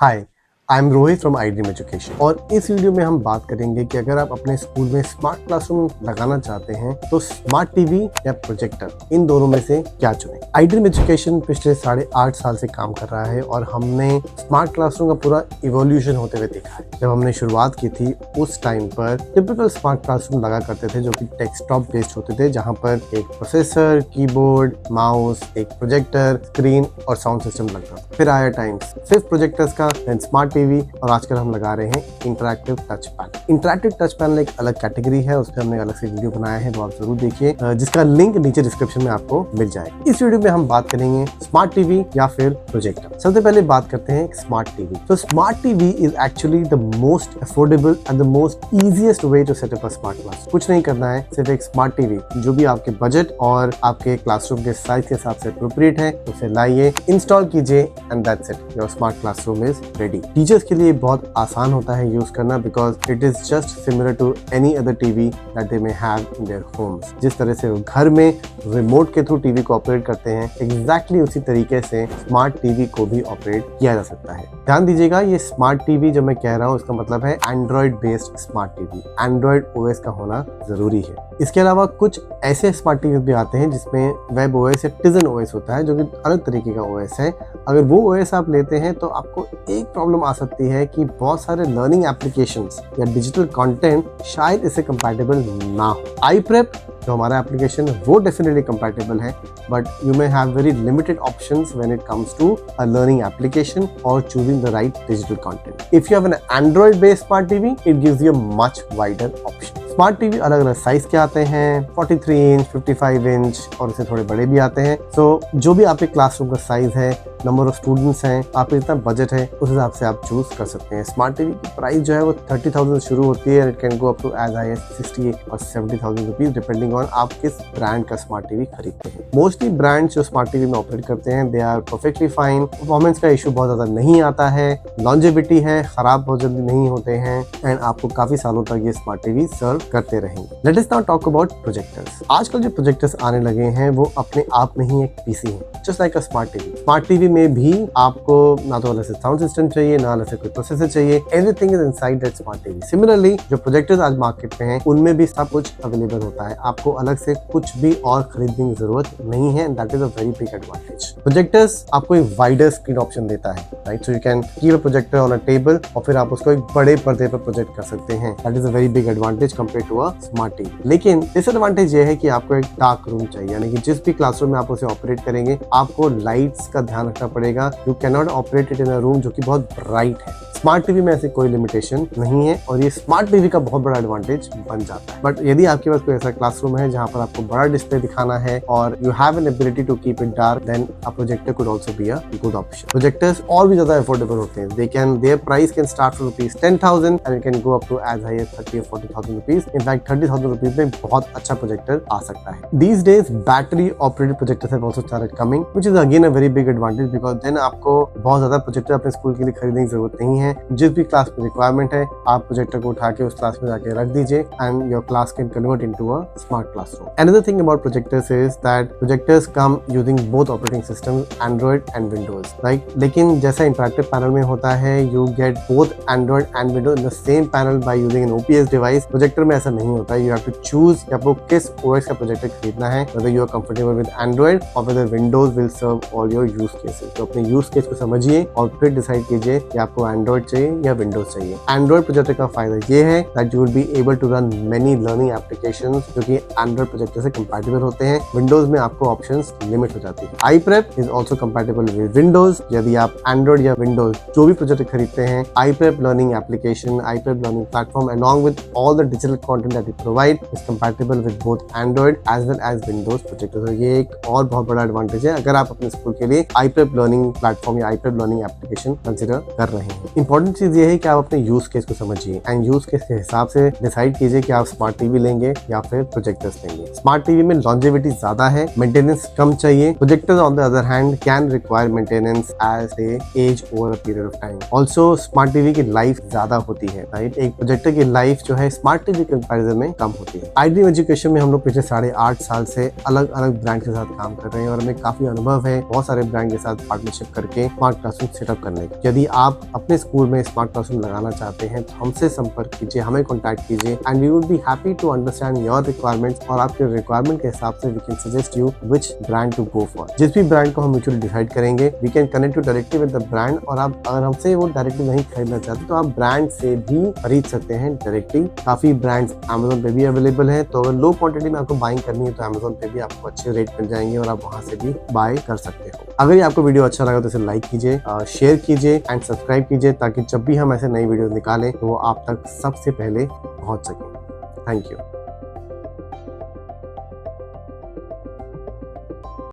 Hi, I am Rohit from I dream education और इस video में हम बात करेंगे कि अगर आप अपने स्कूल में स्मार्ट क्लासरूम लगाना चाहते हैं तो स्मार्ट टीवी या प्रोजेक्टर इन दोनों में से क्या चुनें। आई ड्रीम एजुकेशन पिछले 8.5 साल से काम कर रहा है और हमने स्मार्ट क्लासरूम का पूरा इवोल्यूशन होते हुए देखा है। जब हमने शुरुआत की थी उस टाइम पर टिपिकल स्मार्ट क्लासरूम लगा करते थे जो कि डेस्कटॉप बेस्ड होते थे, जहाँ पर एक प्रोसेसर, कीबोर्ड, माउस, एक प्रोजेक्टर, स्क्रीन और साउंड सिस्टम लगता था। फिर आया टाइम सिर्फ प्रोजेक्टर्स का, देन स्मार्ट टीवी और आजकल हम लगा रहे हैं interactive touch panel. Interactive touch panel एक अलग कैटेगरी है, उस पर हमने अलग से वीडियो बनाया है, वो आप जरूर देखिए, जिसका लिंक नीचे डिस्क्रिप्शन में आपको मिल जाएगा। इस वीडियो में हम बात करेंगे स्मार्ट टीवी या फिर प्रोजेक्टर। सबसे पहले बात करते हैं स्मार्ट टीवी। तो smart TV is actually the most affordable and the most easiest way to set up a smart class. कुछ नहीं करना है, सिर्फ एक स्मार्ट टीवी जो भी आपके बजट और आपके क्लासरूम के साइज के हिसाब से अप्रोप्रिएट है उसे लाइए, इंस्टॉल कीजिए and that's it, your smart classroom is ready. Teachers के लिए बहुत आसान होता है यूज करना because it is just similar to any other TV that they may have in their homes. जिस तरह से वो घर में रिमोट के थ्रू टीवी को ऑपरेट करते हैं, एग्जैक्टली उसी तरीके से स्मार्ट टीवी को भी ऑपरेट किया जा सकता है। ध्यान दीजिएगा, ये स्मार्ट टीवी जो मैं कह रहा हूँ इसका मतलब है Android based smart TV. Android OS का होना जरूरी है। इसके अलावा कुछ ऐसे स्मार्ट टीवी भी आते हैं जिसमें वेब ओएस या टिजन ओएस होता है जो कि अलग तरीके का ओएस है। अगर वो ओएस आप लेते हैं तो आपको एक प्रॉब्लम आ सकती है कि बहुत सारे लर्निंग एप्लीकेशंस या डिजिटल कंटेंट शायद इससे कंपैटिबल ना हो। आई प्रेप जो हमारा एप्लीकेशन है वो डेफिनेटली कंपैटिबल है, but you may have very limited options when it comes to a learning application और choosing the right digital content. If you have an Android based smart TV, it gives you a much wider option. Smart TV अलग अलग size के आते हैं, 43 inch, 55 inch और इससे थोड़े बड़े भी आते हैं। सो जो भी आपके क्लासरूम का साइज है, नंबर ऑफ स्टूडेंट्स हैं, आपका जितना बजट है उस हिसाब से आप चूज कर सकते हैं। स्मार्ट टीवी की प्राइस जो है वो 30,000 शुरू होती है, it can go up to as high as 60 और 70,000 रुपीज डिपेंडिंग ऑन आप किस ब्रांड का स्मार्ट टीवी खरीदते हैं। मोस्टली ब्रांड्स जो स्मार्ट टीवी में ऑपरेट करते हैं they are perfectly fine. Performance का इशू बहुत ज्यादा नहीं आता है, लॉन्जेविटी है, खराब बहुत जल्दी नहीं होते हैं एंड आपको काफी सालों तक ये स्मार्ट टीवी सर्व करते रहेंगे। Let us now talk about projectors. आजकल जो प्रोजेक्टर्स आने लगे हैं वो अपने आप में ही एक पीसी है, जस्ट लाइक अ स्मार्ट टीवी। स्मार्ट टीवी में भी आपको ना तो अलग से साउंड सिस्टम चाहिए, ना अलग से कोई प्रोसेसर चाहिए, everything is inside that smart TV. Similarly जो प्रोजेक्टर्स आज मार्केट में हैं उनमें भी सब कुछ अवेलेबल होता है, आपको अलग से कुछ भी और खरीदने की जरूरत नहीं है। That is a very big advantage. Projectors आपको एक वाइडर स्क्रीन ऑप्शन देता है, right? So you can keep a projector on a table और फिर आप उसको एक बड़े पर्दे पर प्रोजेक्ट कर सकते हैं। That is a very big advantage compare to a smart TV. लेकिन डिसएडवांटेज ये है कि आपको एक डार्क रूम चाहिए, यानी कि जिस भी क्लासरूम में आप उसे ऑपरेट करेंगे आपको लाइट्स का ध्यान रखना पड़ेगा। You can not operate it in a room जो कि बहुत ब्राइट है। स्मार्ट टीवी में ऐसी कोई लिमिटेशन नहीं है और ये स्मार्ट टीवी का बहुत बड़ा एडवांटेज बन जाता है। बट यदि आपके पास कोई ऐसा क्लासरूम है जहां पर आपको बड़ा डिस्प्ले दिखाना है और you have an ability to keep it dark, then a projector could also be a good option. Projectors और भी ज्यादा अफोर्डेबल होते हैं। Their price can start from ₹10,000 and it can go up to as high as 30 or 40,000 rupees. In fact 30,000 rupees में बहुत अच्छा projector आ सकता है। These days battery operated projectors have also started coming, which is again a very big advantage because then आपको बहुत ज्यादा projector अपने स्कूल के लिए खरीदने की जरूरत नहीं है। जिस भी क्लास में रिक्वायरमेंट है आप प्रोजेक्टर को उठा के उस क्लास में जाके रख दीजिए and your class can convert into a smart classroom. Another thing about projectors is that projectors come using both operating systems, Android and Windows, right? लेकिन जैसा इंटरैक्टिव पैनल में होता है, you get both Android and Windows in the same panel by using an OPS device. Projector में ऐसा नहीं होता है। You have to choose कि आपको किस OS का प्रोजेक्टर खरीदना है, whether you are comfortable with Android or whether Windows will serve all your use cases. तो अपने यूज केस को समझिए और फिर डिसाइड कीजिए कि आपको एंड्रॉइड चाहिए या विंडोज चाहिए। एंड्रॉइड प्रोजेक्टर का फायदा ये है that you will be able to run many learning applications जो कि एंड्रॉइड प्रोजेक्टर से कंपैटिबल होते हैं। विंडोज में आपको ऑप्शंस लिमिट हो जाती है। IPrep is also compatible with Windows. यदि आप एंड्रॉइड या विंडोज जो भी प्रोजेक्टर खरीदते हैं, iPrep learning application, iPrep learning platform along with all the digital content that it provide is compatible with both Android as well as Windows projector. तो ये एक और बहुत बड़ा एडवांटेज है अगर आप अपने स्कूल के लिए आई प्रेप लर्निंग प्लेटफॉर्म या आई प्रेप लर्निंग एप्लीकेशन कंसिडर कर रहे हैं। इंपॉर्टेंट चीज ये है कि आप अपने यूज केस को समझिए एंड यूज केस के हिसाब से डिसाइड कीजिए कि आप स्मार्ट टीवी लेंगे या फिर प्रोजेक्टर्स लेंगे। स्मार्ट टीवी में लॉन्जेविटी ज्यादा है, मेंटेनेंस कम चाहिए। Projectors on the other hand can require maintenance as they age over a period of time. Also smart TV की लाइफ ज्यादा होती है, राइट। एक प्रोजेक्टर की लाइफ जो है स्मार्ट टीवी के कंपैरिजन में कम होती है। iDream एजुकेशन में हम लोग पिछले 8.5 साल से अलग अलग ब्रांड के साथ काम कर रहे हैं और हमें काफी अनुभव है बहुत सारे ब्रांड के साथ पार्टनरशिप करके स्मार्ट क्लासरूम सेटअप करने का। यदि आप अपने स्कूल में स्मार्ट क्लासरूम लगाना चाहते हैं तो हमसे संपर्क कीजिए, हमें कॉन्टैक्ट कीजिए and we would be happy to understand your requirements और आपके रिक्वायरमेंट के हिसाब से we can suggest you which brand to go for. जिस भी ब्रांड को हम म्यूचुअली डिसाइड करेंगे we can connect you directly with the brand. और आप अगर हमसे वो डायरेक्टली नहीं खरीदना चाहते तो आप ब्रांड से भी खरीद सकते हैं डायरेक्टली। काफी ब्रांड्स Amazon पे भी अवेलेबल है, तो अगर लो क्वांटिटी में आपको बाइंग करनी है तो Amazon पे भी आपको अच्छे रेट मिल जाएंगे और आप वहां से भी बाय कर सकते हो। अगर ये आपको वीडियो अच्छा लगा तो इसे लाइक कीजिए, शेयर कीजिए एंड सब्सक्राइब कीजिए ताकि जब भी हम ऐसे नई वीडियो निकालें तो वो आप तक सबसे पहले पहुंच सके। Thank you.